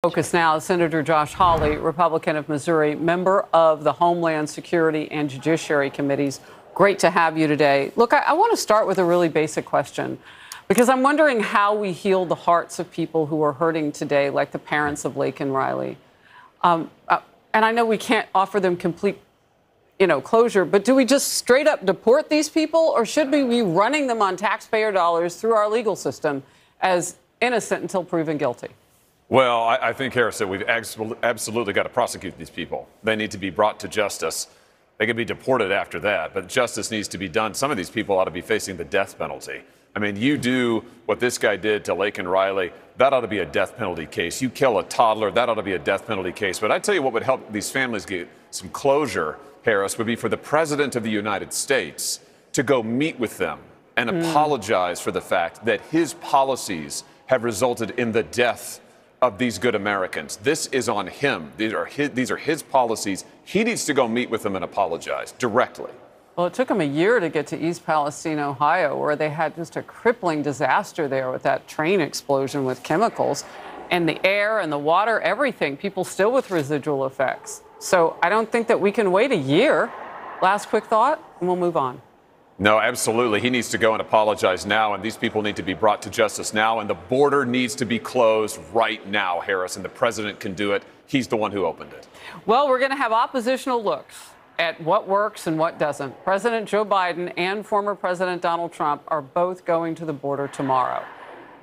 Focus now, Senator Josh Hawley, Republican of Missouri, member of the Homeland Security and Judiciary Committees. Great to have you today. Look, I want to start with a really basic question, because I'm wondering how we heal the hearts of people who are hurting today, like the parents of Laken Riley. And I know we can't offer them complete, closure, but do we just straight up deport these people, or should we be running them on taxpayer dollars through our legal system as innocent until proven guilty? Well, I think, Harris, that we've absolutely got to prosecute these people. They need to be brought to justice. They can be deported after that, but justice needs to be done. Some of these people ought to be facing the death penalty. I mean, you do what this guy did to Laken Riley, that ought to be a death penalty case. You kill a toddler, that ought to be a death penalty case. But I tell you what would help these families get some closure, Harris, would be for the President of the United States to go meet with them and apologize for the fact that his policies have resulted in the death of these good Americans. This is on him. These are his policies. He needs to go meet with them and apologize directly. Well, it took him a year to get to East Palestine, Ohio, where they had just a crippling disaster there with that train explosion with chemicals and the air and the water, everything. People still with residual effects. So I don't think that we can wait a year. Last quick thought, and we'll move on. No, absolutely. He needs to go and apologize now, and these people need to be brought to justice now, and the border needs to be closed right now, Harris, and the president can do it. He's the one who opened it. Well, we're going to have oppositional looks at what works and what doesn't. President Joe Biden and former President Donald Trump are both going to the border tomorrow.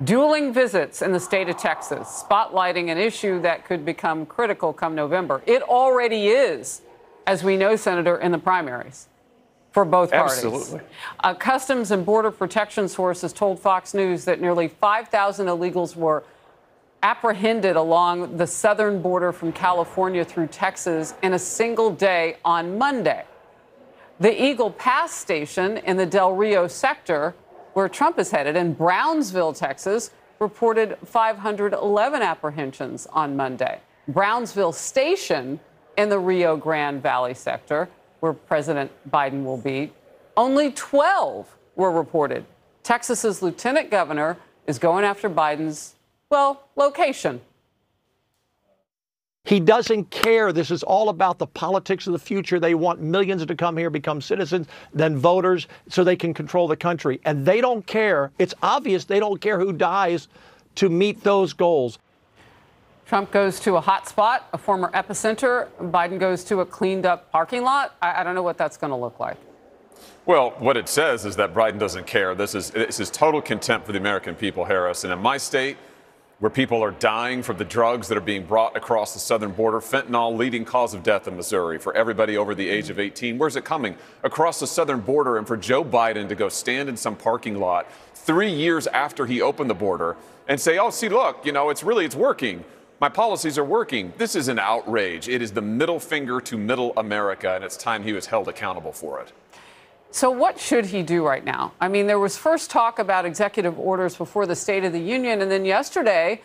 Dueling visits in the state of Texas, spotlighting an issue that could become critical come November. It already is, as we know, Senator, in the primaries for both parties. Absolutely. Customs and Border Protection sources told Fox News that nearly 5,000 illegals were apprehended along the southern border from California through Texas in a single day on Monday. The Eagle Pass station in the Del Rio sector, where Trump is headed, in Brownsville, Texas, reported 511 apprehensions on Monday. Brownsville Station in the Rio Grande Valley sector, where President Biden will be, only 12 were reported. Texas's lieutenant governor is going after Biden's, location. He doesn't care. This is all about the politics of the future. They want millions to come here, become citizens, then voters, so they can control the country. And they don't care. It's obvious they don't care who dies to meet those goals. Trump goes to a hot spot, a former epicenter. Biden goes to a cleaned up parking lot. I don't know what that's going to look like. Well, what it says is that Biden doesn't care. This is total contempt for the American people, Harris. And in my state, where people are dying from the drugs that are being brought across the southern border, fentanyl, leading cause of death in Missouri for everybody over the age of 18. Where's it coming? Across the southern border, and for Joe Biden to go stand in some parking lot 3 years after he opened the border and say, oh, see, look, it's working. My policies are working. This is an outrage. It is the middle finger to middle America, and it's time he was held accountable for it. So what should he do right now? I mean, there was first talk about executive orders before the State of the Union, and then yesterday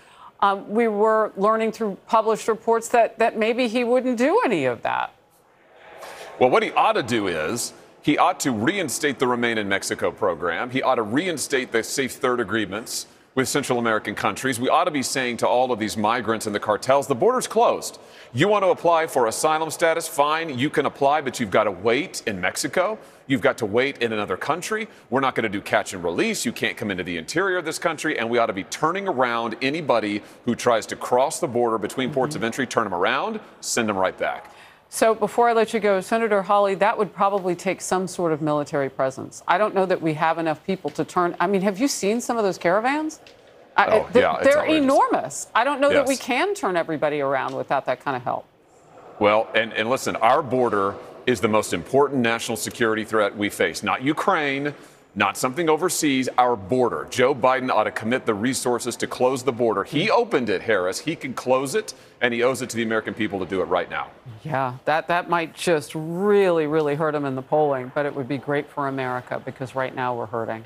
we were learning through published reports that maybe he wouldn't do any of that. Well, what he ought to do is he ought to reinstate the Remain in Mexico program. He ought to reinstate the Safe Third agreements with Central American countries. We ought to be saying to all of these migrants and the cartels, the border's closed. You want to apply for asylum status? Fine, you can apply, but you've got to wait in Mexico. You've got to wait in another country. We're not going to do catch and release. You can't come into the interior of this country. And we ought to be turning around anybody who tries to cross the border between ports of entry, turn them around, send them right back. So before I let you go, Senator Hawley, that would probably take some sort of military presence. I don't know that we have enough people to turn. I mean, have you seen some of those caravans? They're enormous. I don't know that we can turn everybody around without that kind of help. Well, and listen, our border is the most important national security threat we face. Not Ukraine, not something overseas, our border. Joe Biden ought to commit the resources to close the border. He opened it, Harris. He can close it, and he owes it to the American people to do it right now. Yeah, that might just really, really hurt him in the polling, but it would be great for America because right now we're hurting.